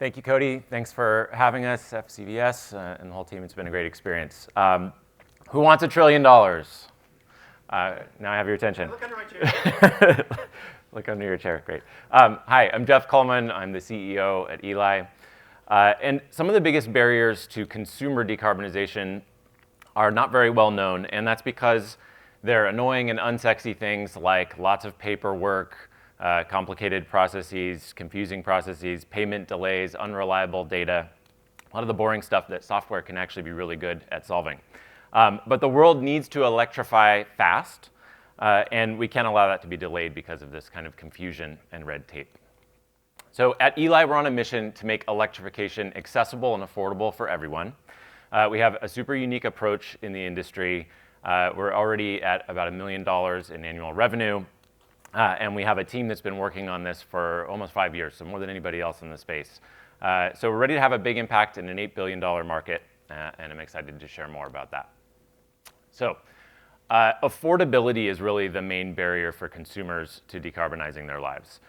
Thank you, Cody. Thanks for having us, FCVS, and the whole team. It's been a great experience. Who wants $1 trillion? Now I have your attention. Look under my chair. Look under your chair, great. Hi, I'm Jeff Coleman. I'm the CEO at Eli. And some of the biggest barriers to consumer decarbonization are not very well known, and that's because they're annoying and unsexy things like lots of paperwork, complicated processes, confusing processes, payment delays, unreliable data, a lot of the boring stuff that software can actually be really good at solving. But the world needs to electrify fast, and we can't allow that to be delayed because of this kind of confusion and red tape. So at Eli, we're on a mission to make electrification accessible and affordable for everyone. We have a super unique approach in the industry. We're already at about $1 million in annual revenue. And we have a team that's been working on this for almost 5 years, so more than anybody else in the space. So we're ready to have a big impact in an $8 billion market, and I'm excited to share more about that. So affordability is really the main barrier for consumers to decarbonizing their lives.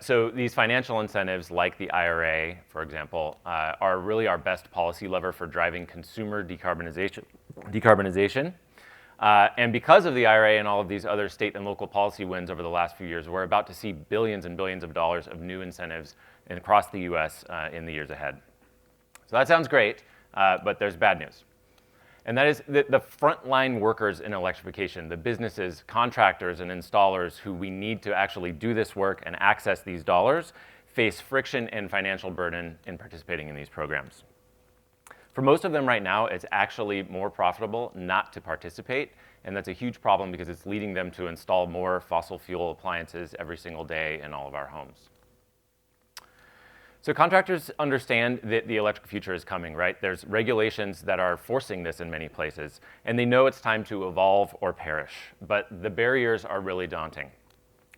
So these financial incentives, like the IRA, for example, are really our best policy lever for driving consumer decarbonization. And because of the IRA and all of these other state and local policy wins over the last few years, we're about to see billions and billions of dollars of new incentives across the US in the years ahead. So that sounds great, but there's bad news. And that is that the frontline workers in electrification, the businesses, contractors, and installers who we need to actually do this work and access these dollars, face friction and financial burden in participating in these programs. For most of them right now, it's actually more profitable not to participate, and that's a huge problem because it's leading them to install more fossil fuel appliances every single day in all of our homes. So contractors understand that the electric future is coming, right? There's regulations that are forcing this in many places, and they know it's time to evolve or perish, but the barriers are really daunting.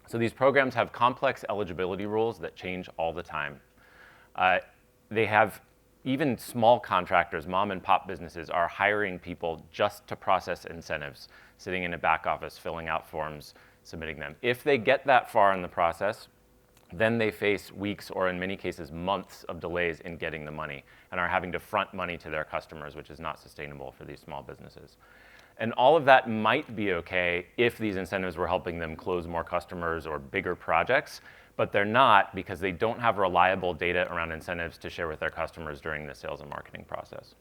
So these programs have complex eligibility rules that change all the time. They have even small contractors, mom and pop businesses, are hiring people just to process incentives, sitting in a back office, filling out forms, submitting them. If they get that far in the process, then they face weeks or in many cases months of delays in getting the money and are having to front money to their customers, which is not sustainable for these small businesses. And all of that might be okay if these incentives were helping them close more customers or bigger projects, but they're not because they don't have reliable data around incentives to share with their customers during the sales and marketing process.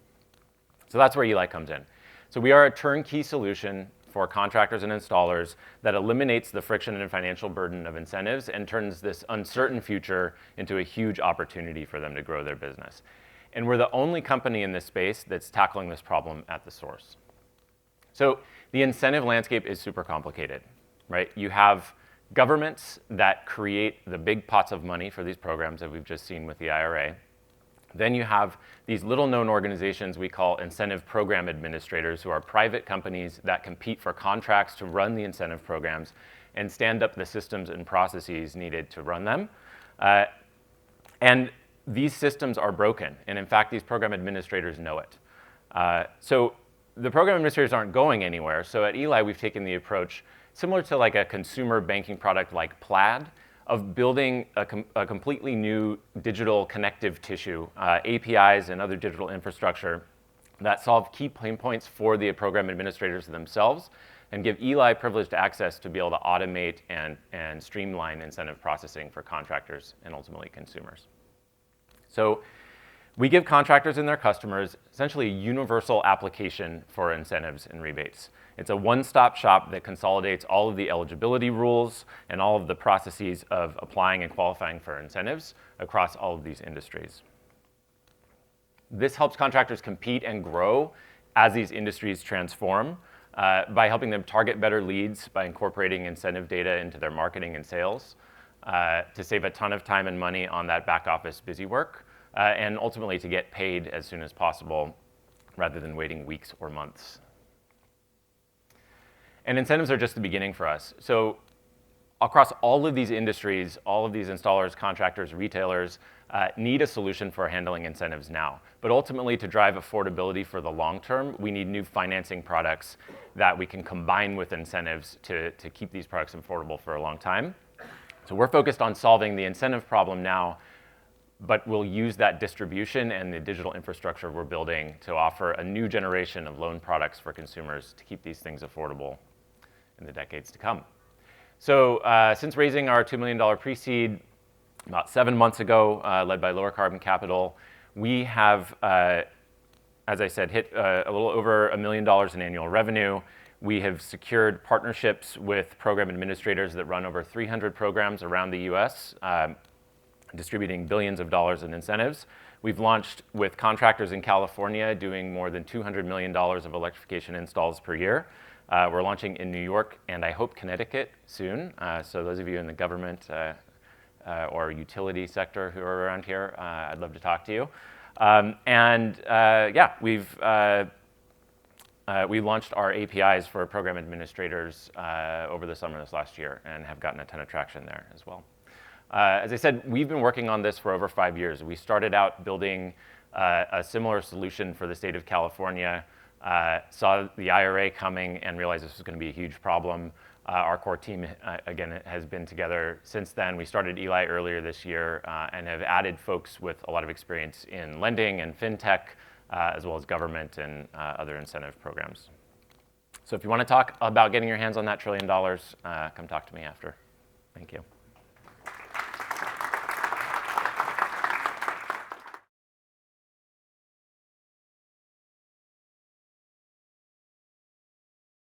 So that's where Eli comes in. So we are a turnkey solution for contractors and installers that eliminates the friction and financial burden of incentives and turns this uncertain future into a huge opportunity for them to grow their business. And we're the only company in this space that's tackling this problem at the source. So the incentive landscape is super complicated, right? You have governments that create the big pots of money for these programs that we've just seen with the IRA. Then you have these little-known organizations we call incentive program administrators, who are private companies that compete for contracts to run the incentive programs and stand up the systems and processes needed to run them. And these systems are broken, and in fact, these program administrators know it. So the program administrators aren't going anywhere, so at Eli, we've taken the approach similar to like a consumer banking product like Plaid, of building a completely new digital connective tissue, APIs and other digital infrastructure that solve key pain points for the program administrators themselves and give Eli privileged access to be able to automate and streamline incentive processing for contractors and ultimately consumers. So we give contractors and their customers essentially a universal application for incentives and rebates. It's a one-stop shop that consolidates all of the eligibility rules and all of the processes of applying and qualifying for incentives across all of these industries. This helps contractors compete and grow as these industries transform by helping them target better leads, by incorporating incentive data into their marketing and sales, to save a ton of time and money on that back office busy work, and ultimately to get paid as soon as possible rather than waiting weeks or months. And incentives are just the beginning for us. So across all of these industries, all of these installers, contractors, retailers need a solution for handling incentives now. But ultimately, to drive affordability for the long term, we need new financing products that we can combine with incentives to keep these products affordable for a long time. So we're focused on solving the incentive problem now but we'll use that distribution and the digital infrastructure we're building to offer a new generation of loan products for consumers to keep these things affordable in the decades to come. So since raising our $2 million pre-seed about 7 months ago, led by Lower Carbon Capital, we have, as I said, hit a little over $1 million in annual revenue. We have secured partnerships with program administrators that run over 300 programs around the US, distributing billions of dollars in incentives. We've launched with contractors in California, doing more than $200 million of electrification installs per year. We're launching in New York and I hope Connecticut soon. So those of you in the government or utility sector who are around here, I'd love to talk to you. Yeah, we launched our APIs for program administrators over the summer this last year and have gotten a ton of traction there as well. As I said, we've been working on this for over 5 years. We started out building a similar solution for the state of California, saw the IRA coming and realized this was going to be a huge problem. Our core team, again, has been together since then. We started Eli earlier this year and have added folks with a lot of experience in lending and fintech, as well as government and other incentive programs. So if you want to talk about getting your hands on that $1 trillion, come talk to me after. Thank you.